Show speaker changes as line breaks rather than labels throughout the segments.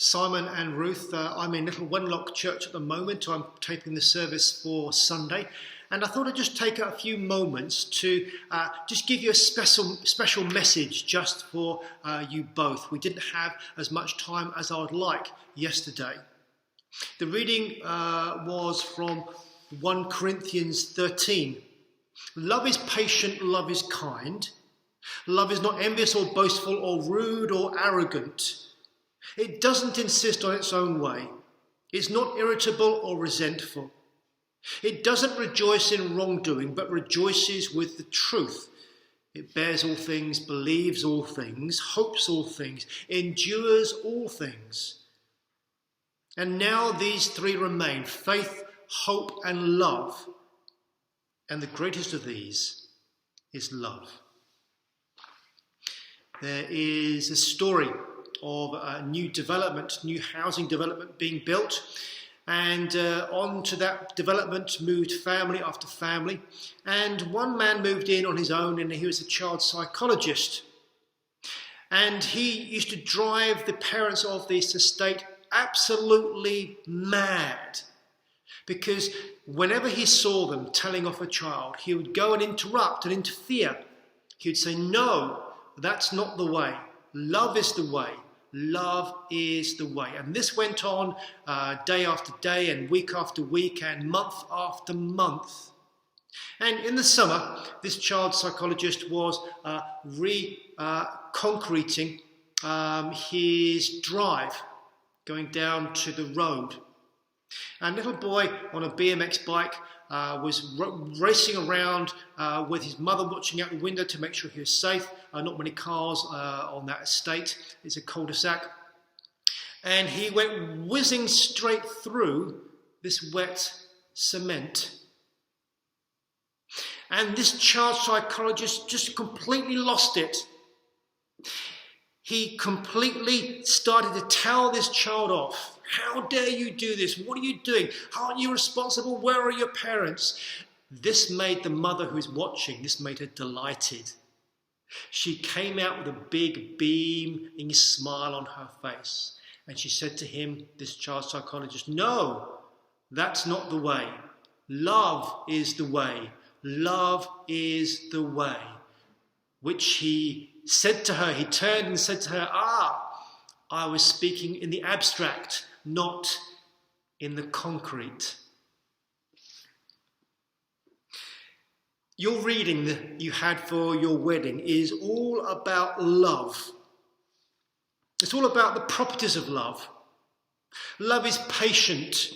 Simon and Ruth. I'm in Little Wenlock Church at the moment. I'm taping the service for Sunday. And I thought I'd just take a few moments to just give you a special message just for you both. We didn't have as much time as I would like yesterday. The reading was from 1 Corinthians 13. Love is patient, love is kind. Love is not envious or boastful or rude or arrogant. It doesn't insist on its own way. It's not irritable or resentful. It doesn't rejoice in wrongdoing, but rejoices with the truth. It bears all things, believes all things, hopes all things, endures all things. And now these three remain: faith, hope, and love. And the greatest of these is love. There is a story of a new housing development being built. And onto that development moved family after family. And one man moved in on his own, and he was a child psychologist. And he used to drive the parents of this estate absolutely mad, because whenever he saw them telling off a child, he would go and interrupt and interfere. He would say, "No, that's not the way. Love is the way. Love is the way." And this went on day after day and week after week and month after month. And in the summer, this child psychologist was concreting his drive going down to the road. And little boy on a BMX bike was racing around with his mother watching out the window to make sure he was safe. Not many cars on that estate. It's a cul-de-sac. And he went whizzing straight through this wet cement. And this child psychologist just completely lost it. He completely started to tell this child off. "How dare you do this? What are you doing? Aren't you responsible? Where are your parents?" This made the mother who was watching, this made her delighted. She came out with a big beaming smile on her face. And she said to him, this child psychologist, "No, that's not the way. Love is the way. Love is the way." Which he said to her, he turned and said to her, I was speaking in the abstract, not in the concrete. Your reading that you had for your wedding is all about love. It's all about the properties of love. Love is patient.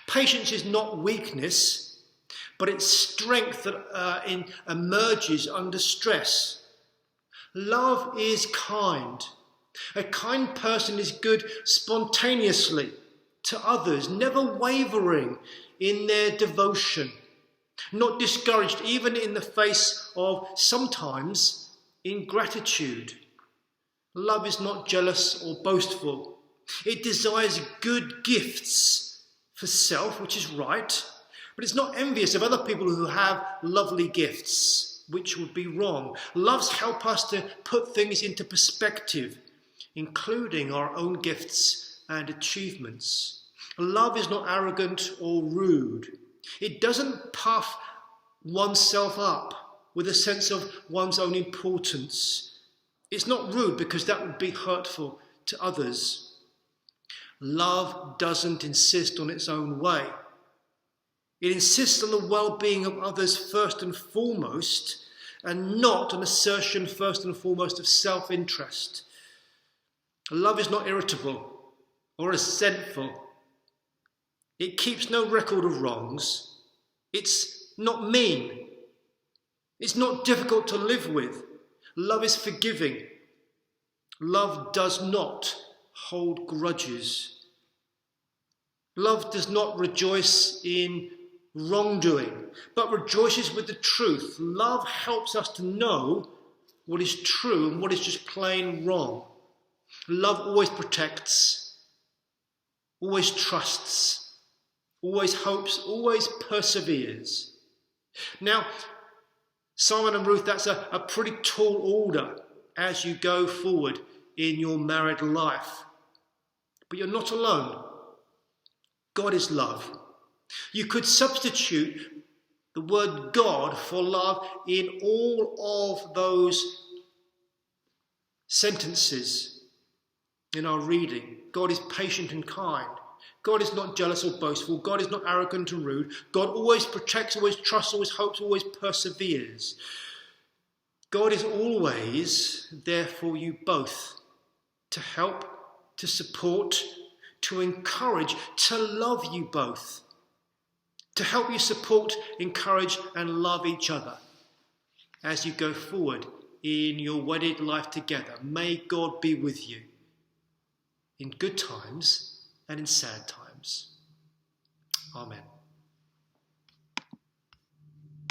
Patience is not weakness, but it's strength that emerges under stress. Love is kind. A kind person is good spontaneously to others, never wavering in their devotion, not discouraged even in the face of sometimes ingratitude. Love is not jealous or boastful. It desires good gifts for self, which is right, but it's not envious of other people who have lovely gifts, which would be wrong. Loves help us to put things into perspective, including our own gifts and achievements. Love is not arrogant or rude. It doesn't puff oneself up with a sense of one's own importance. It's not rude because that would be hurtful to others. Love doesn't insist on its own way. It insists on the well-being of others first and foremost, and not an assertion first and foremost of self-interest. Love is not irritable or resentful. It keeps no record of wrongs. It's not mean. It's not difficult to live with. Love is forgiving. Love does not hold grudges. Love does not rejoice in wrongdoing, but rejoices with the truth. Love helps us to know what is true and what is just plain wrong. Love always protects, always trusts, always hopes, always perseveres. Now, Simon and Ruth, that's a pretty tall order as you go forward in your married life. But you're not alone. God is love. You could substitute the word God for love in all of those sentences in our reading. God is patient and kind. God is not jealous or boastful. God is not arrogant and rude. God always protects, always trusts, always hopes, always perseveres. God is always there for you both, to help, to support, to encourage, to love you both, to help you support, encourage, and love each other as you go forward in your wedded life together. May God be with you in good times and in sad times. Amen.